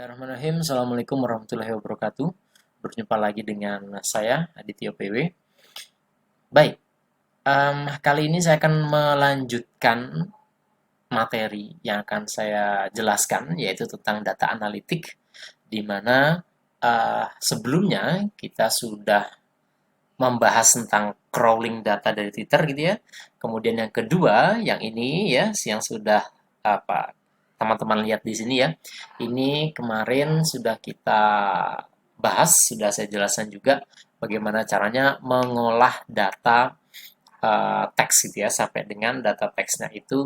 Bismillahirrahmanirrahim. Assalamualaikum warahmatullahi wabarakatuh. Berjumpa lagi dengan saya, Aditya PW. Baik, kali ini saya akan melanjutkan materi yang akan saya jelaskan, yaitu tentang data analitik, di mana sebelumnya kita sudah membahas tentang crawling data dari Twitter gitu ya. Kemudian yang kedua, yang ini ya, yang sudah apa teman-teman lihat di sini ya. Ini kemarin sudah kita bahas, sudah saya jelaskan juga bagaimana caranya mengolah data teks gitu ya, sampai dengan data teksnya itu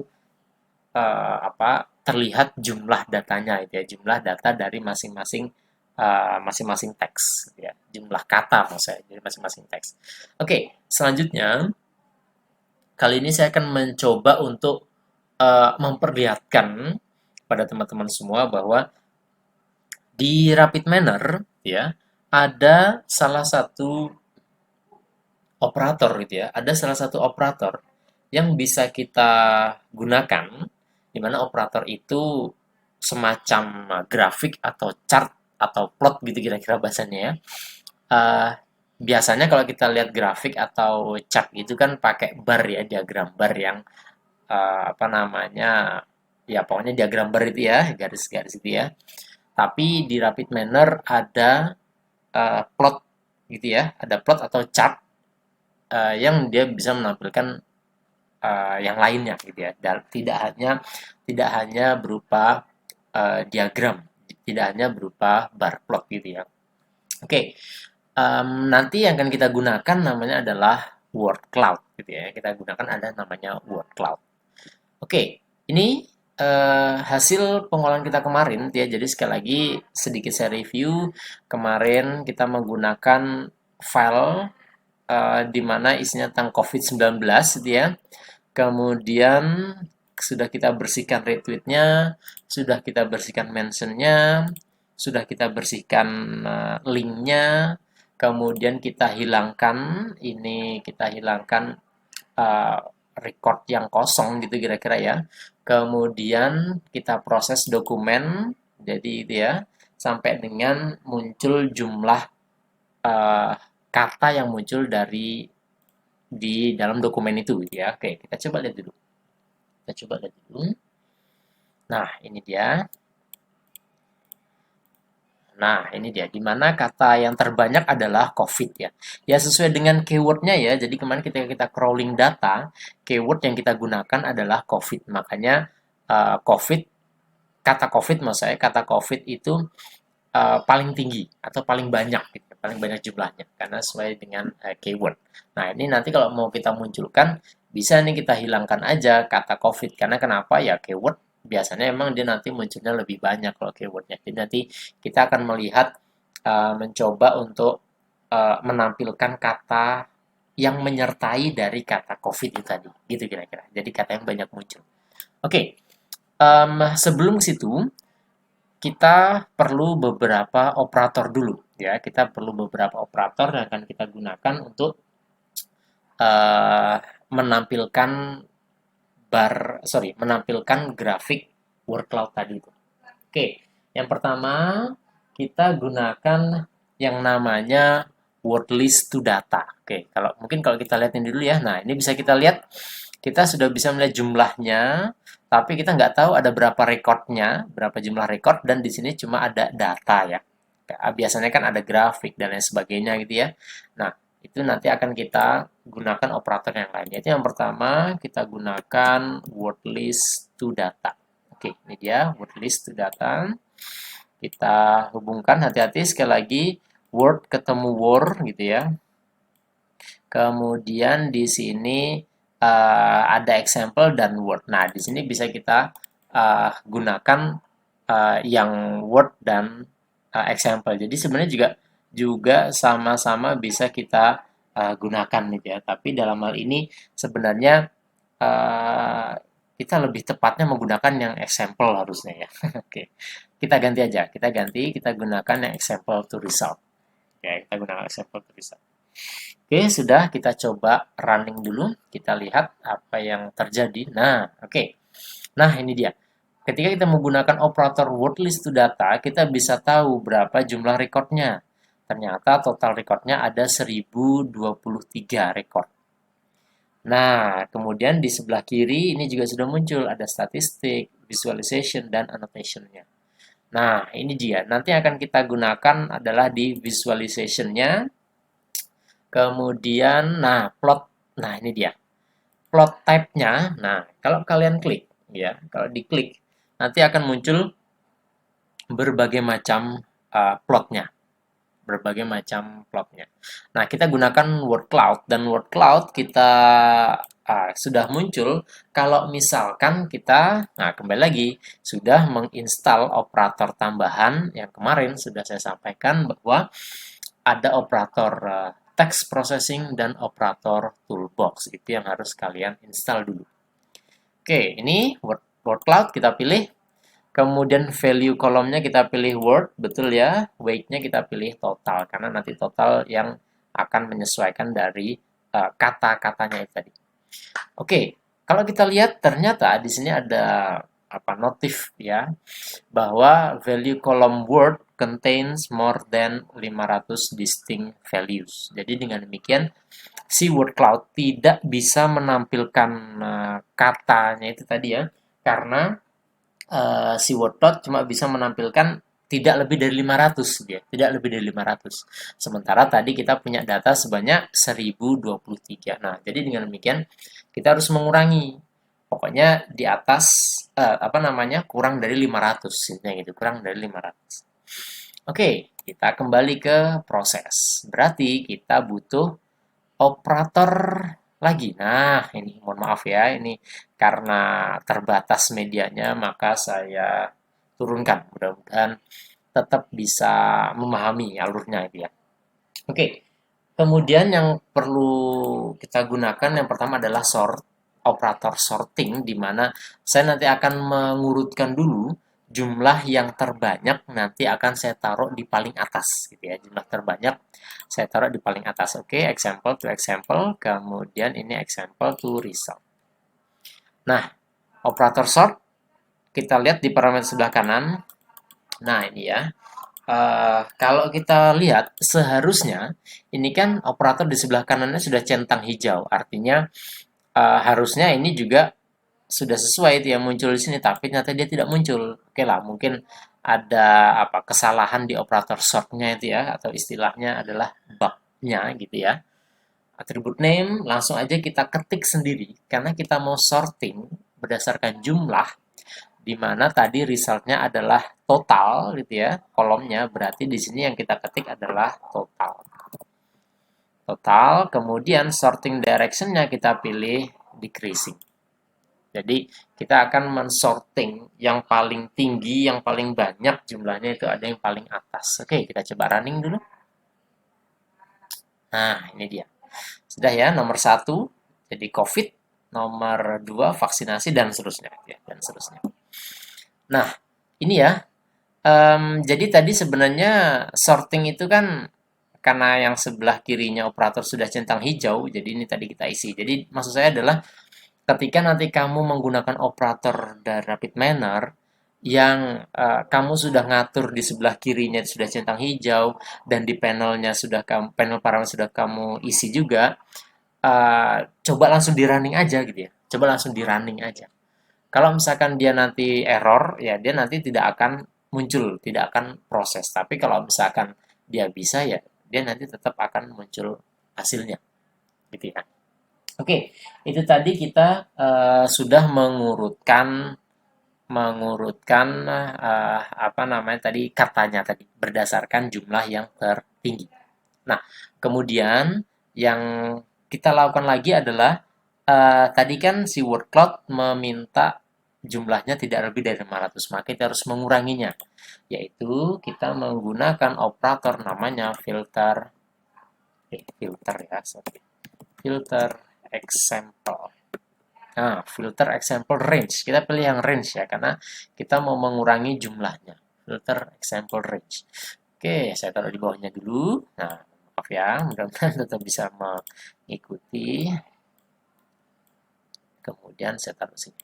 terlihat jumlah datanya itu ya, jumlah data dari masing-masing teks gitu ya, jumlah kata maksudnya dari masing-masing teks. Oke, selanjutnya kali ini saya akan mencoba untuk memperlihatkan pada teman-teman semua bahwa di Rapid Manner ya ada salah satu operator gitu ya, ada salah satu operator yang bisa kita gunakan, di mana operator itu semacam grafik atau chart atau plot gitu kira-kira bahasanya ya. Eh, Biasanya kalau kita lihat grafik atau chart gitu kan pakai bar ya, diagram bar yang apa namanya, ya pokoknya diagram bar itu ya, garis-garis itu ya. Tapi di Rapid Manner ada plot gitu ya, ada plot atau chart yang dia bisa menampilkan yang lainnya gitu ya. Dan tidak hanya berupa diagram, tidak hanya berupa bar plot gitu ya. Oke, nanti yang akan kita gunakan namanya adalah word cloud gitu ya. Kita gunakan ada namanya word cloud. Oke, ini hasil pengolahan kita kemarin ya. Jadi sekali lagi sedikit saya review. Kemarin kita menggunakan file di mana isinya tentang COVID-19 gitu ya. Kemudian sudah kita bersihkan retweetnya, sudah kita bersihkan mentionnya, sudah kita bersihkan linknya, kemudian kita hilangkan ini, kita hilangkan uh, record yang kosong gitu kira-kira ya. Kemudian kita proses dokumen, jadi itu ya, sampai dengan muncul jumlah uh, kata yang muncul di dalam dokumen itu gitu ya. Oke, kita coba lihat dulu. Kita coba lihat dulu. Nah, ini dia. Nah, ini dia. Di mana kata yang terbanyak adalah COVID ya. Ya, sesuai dengan keywordnya ya. Jadi kemarin ketika kita crawling data, keyword yang kita gunakan adalah COVID. Makanya COVID, kata COVID maksud saya, kata COVID itu paling tinggi atau paling banyak gitu, paling banyak jumlahnya karena sesuai dengan keyword. Nah, ini nanti kalau mau kita munculkan bisa nih kita hilangkan aja kata COVID karena kenapa ya keyword biasanya emang dia nanti munculnya lebih banyak kalau keywordnya. Jadi nanti kita akan melihat mencoba untuk menampilkan kata yang menyertai dari kata COVID itu tadi, gitu kira-kira. Jadi kata yang banyak muncul. Oke, sebelum ke situ kita perlu beberapa operator dulu ya. Kita perlu beberapa operator yang akan kita gunakan untuk uh, menampilkan menampilkan grafik word cloud tadi itu. Oke, yang pertama kita gunakan yang namanya word list to data. Oke, kalau kita lihatin dulu ya. Nah, ini bisa kita lihat, kita sudah bisa melihat jumlahnya, tapi kita nggak tahu ada berapa rekodnya, berapa jumlah rekod, dan di sini cuma ada data ya. Biasanya kan ada grafik dan lain sebagainya gitu ya. Nah, itu nanti akan kita gunakan operator yang lain. Yaitu yang pertama, kita gunakan word list to data. Oke, ini dia word list to data. Kita hubungkan, hati-hati sekali lagi, word ketemu word gitu ya. Kemudian di sini ada example dan word. Nah, di sini bisa kita gunakan yang word dan example. Jadi sebenarnya juga sama-sama bisa kita gunakan gitu ya. Tapi dalam hal ini sebenarnya uh, kita lebih tepatnya menggunakan yang example harusnya ya. Oke, kita ganti aja. Kita gunakan yang example to result. Ya, kita gunakan example to result. Oke, sudah kita coba running dulu. Kita lihat apa yang terjadi. Nah, oke. Nah, ini dia. ketika kita menggunakan operator word list to data, kita bisa tahu berapa jumlah recordnya. Ternyata total recordnya ada 1023 record. Nah, kemudian di sebelah kiri ini juga sudah muncul, ada statistik, visualization, dan annotation-nya. Nah, ini dia. Nanti akan kita gunakan adalah di visualization-nya. Kemudian, nah, plot. Nah, ini dia. Plot type-nya. Nah, kalau kalian klik, ya, kalau diklik, nanti akan muncul berbagai macam plotnya. Berbagai macam plotnya. Nah, kita gunakan word cloud, dan word cloud kita sudah muncul kalau misalkan kita, nah kembali lagi, sudah menginstal operator tambahan yang kemarin sudah saya sampaikan bahwa ada operator text processing dan operator toolbox. Itu yang harus kalian install dulu. Oke, ini word cloud kita pilih. Kemudian value kolomnya kita pilih word, betul ya. Weight-nya kita pilih total, karena nanti total yang akan menyesuaikan dari kata-katanya itu tadi. Oke, kalau kita lihat ternyata di sini ada apa notif ya, bahwa value column word contains more than 500 distinct values. Jadi dengan demikian si word cloud tidak bisa menampilkan katanya itu tadi ya, karena si word cloud cuma bisa menampilkan tidak lebih dari 500 ya, tidak lebih dari 500. Sementara tadi kita punya data sebanyak 1023. Nah, jadi dengan demikian kita harus mengurangi. Pokoknya di atas apa namanya? Kurang dari 500 gitu, kurang dari 500. Oke, kita kembali ke proses. Berarti kita butuh operator lagi. Nah, ini mohon maaf ya, ini karena terbatas medianya maka saya turunkan. Mudah-mudahan tetap bisa memahami alurnya itu ya. Oke, kemudian yang perlu kita gunakan yang pertama adalah operator sorting, di mana saya nanti akan mengurutkan dulu jumlah yang terbanyak nanti akan saya taruh di paling atas gitu ya. Jumlah terbanyak saya taruh di paling atas. Oke, example to example, kemudian ini example to result. Nah, operator sort kita lihat di parameter sebelah kanan. Nah, ini ya. Kalau kita lihat seharusnya ini kan operator di sebelah kanannya sudah centang hijau, artinya harusnya ini juga sudah sesuai itu yang muncul di sini, tapi ternyata dia tidak muncul. Oke lah, mungkin ada apa kesalahan di operator sortnya itu ya, atau istilahnya adalah bug-nya gitu ya. Atribut name langsung aja kita ketik sendiri karena kita mau sorting berdasarkan jumlah, di mana tadi resultnya adalah total gitu ya, kolomnya, berarti di sini yang kita ketik adalah total. Total, kemudian sorting direction-nya kita pilih decreasing. Jadi kita akan mensorting yang paling tinggi, yang paling banyak jumlahnya itu ada yang paling atas. Oke, kita coba running dulu. Nah, ini dia. Sudah ya, nomor 1 jadi COVID, nomor 2 vaksinasi, dan seterusnya. Ya, dan seterusnya. Nah, ini ya. Jadi tadi sebenarnya sorting itu kan karena yang sebelah kirinya operator sudah centang hijau, jadi ini tadi kita isi. Jadi maksud saya adalah ketika nanti kamu menggunakan operator dari rapid manner yang kamu sudah ngatur di sebelah kirinya sudah centang hijau dan di panelnya sudah panel parameter sudah kamu isi juga, coba langsung di running aja gitu ya. Coba langsung di running aja. Kalau misalkan dia nanti error, ya dia nanti tidak akan muncul, tidak akan proses. Tapi kalau misalkan dia bisa, ya dia nanti tetap akan muncul hasilnya, gitu ya. Oke, itu tadi kita sudah mengurutkan apa namanya tadi katanya tadi berdasarkan jumlah yang tertinggi. Nah, kemudian yang kita lakukan lagi adalah tadi kan si word cloud meminta jumlahnya tidak lebih dari 500, maka kita harus menguranginya, yaitu kita menggunakan operator namanya filter ya, sorry, filter example. Nah, filter example range. Kita pilih yang range ya, karena kita mau mengurangi jumlahnya. Filter example range. Oke, saya taruh di bawahnya dulu. Nah, maaf ya, mudah-mudahan tetap bisa mengikuti. Kemudian saya taruh sini.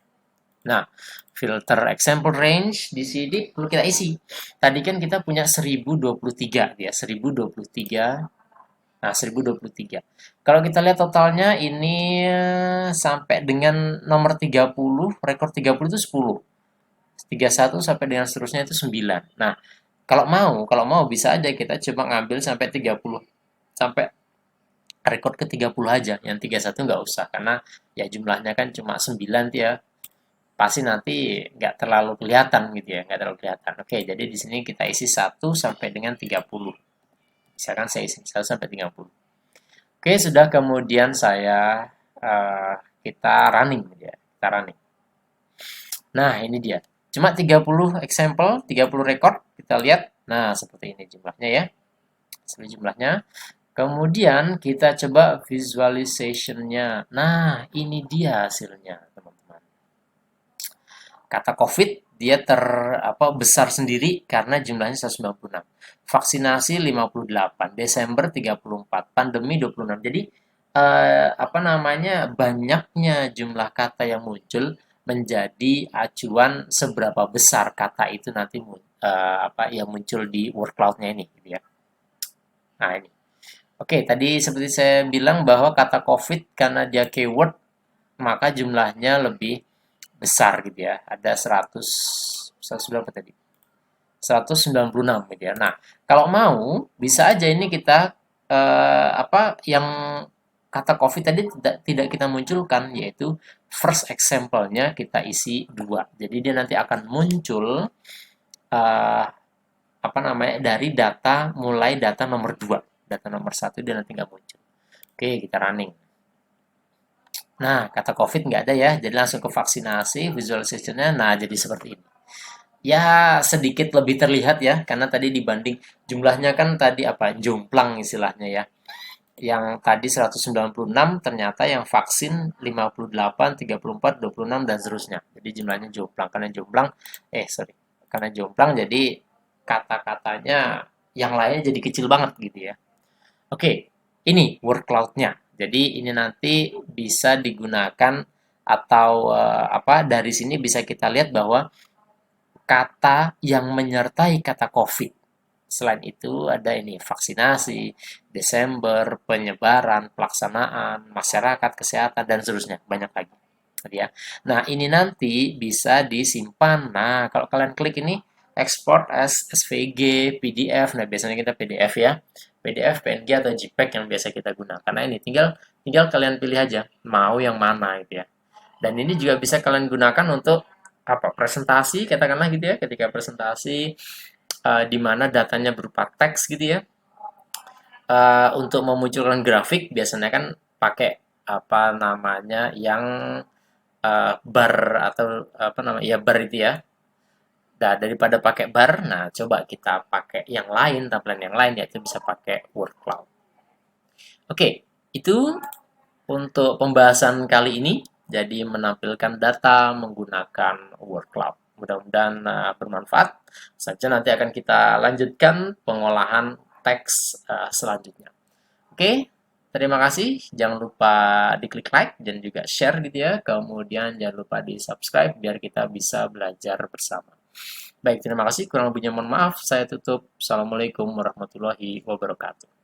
Nah, filter example range di sini perlu kita isi. Tadi kan kita punya 1023 ya, 1023. Nah, 1023. Kalau kita lihat totalnya ini sampai dengan nomor 30, rekor 30 itu 10. 31 sampai dengan seterusnya itu 9. Nah, kalau mau bisa aja kita coba ngambil sampai 30. Sampai rekor ke 30 aja. Yang 31 nggak usah karena ya jumlahnya kan cuma 9 ya. Pasti nanti nggak terlalu kelihatan gitu ya, nggak terlalu kelihatan. Oke, jadi di sini kita isi 1 sampai dengan 30. Misalkan saya isi 1 sampai 30. Oke, sudah kemudian kita running ya, kita running. Nah, ini dia. Cuma 30 example, 30 record kita lihat. Nah, seperti ini jumlahnya ya. Seperti jumlahnya. Kemudian kita coba visualization-nya. Nah, ini dia hasilnya, teman-teman. Kata COVID dia besar sendiri karena jumlahnya 196. Vaksinasi 58, Desember 34, pandemi 26. Jadi banyaknya jumlah kata yang muncul menjadi acuan seberapa besar kata itu nanti yang muncul di word cloud-nya ini gitu ya. Nah, ini. Oke, tadi seperti saya bilang bahwa kata COVID karena dia keyword maka jumlahnya lebih besar gitu ya. Ada 100 berapa tadi? 196 gitu ya. Nah, kalau mau bisa aja ini kita yang kata COVID tadi tidak kita munculkan yaitu first example-nya kita isi 2. Jadi dia nanti akan muncul eh, dari mulai data nomor 2. Data nomor 1 dia nanti nggak muncul. Oke, kita running. Nah, kata COVID nggak ada ya, jadi langsung ke vaksinasi, visualization-nya, nah jadi seperti ini. Ya, sedikit lebih terlihat ya, karena tadi dibanding jumlahnya kan tadi jomplang istilahnya ya. Yang tadi 196 ternyata yang vaksin 58, 34, 26 dan seterusnya. Jadi jumlahnya jomplang. Karena jomplang jadi kata-katanya yang lainnya jadi kecil banget gitu ya. Oke, ini word cloud-nya. Jadi ini nanti bisa digunakan atau dari sini bisa kita lihat bahwa kata yang menyertai kata COVID. Selain itu ada ini vaksinasi, Desember, penyebaran, pelaksanaan, masyarakat, kesehatan dan seterusnya, banyak lagi. Ya. Nah, ini nanti bisa disimpan. Nah, kalau kalian klik ini export as SVG, PDF. Nah, biasanya kita PDF ya. PDF, PNG atau JPEG yang biasa kita gunakan. Nah, ini tinggal tinggal kalian pilih aja mau yang mana gitu ya. Dan ini juga bisa kalian gunakan untuk presentasi katakanlah gitu ya, ketika presentasi di mana datanya berupa teks gitu ya. Untuk memunculkan grafik biasanya kan pakai yang bar atau bar itu ya. Nah, daripada pakai bar, nah coba kita pakai yang lain, tampilan yang lain yaitu bisa pakai word cloud. Oke, itu untuk pembahasan kali ini. Jadi menampilkan data menggunakan word cloud. Mudah-mudahan bermanfaat. Saja nanti akan kita lanjutkan pengolahan teks selanjutnya. Oke, terima kasih. Jangan lupa diklik like dan juga share gitu ya. Kemudian jangan lupa di subscribe biar kita bisa belajar bersama. Baik, terima kasih. Kurang lebihnya mohon maaf. Saya tutup. Assalamualaikum warahmatullahi wabarakatuh.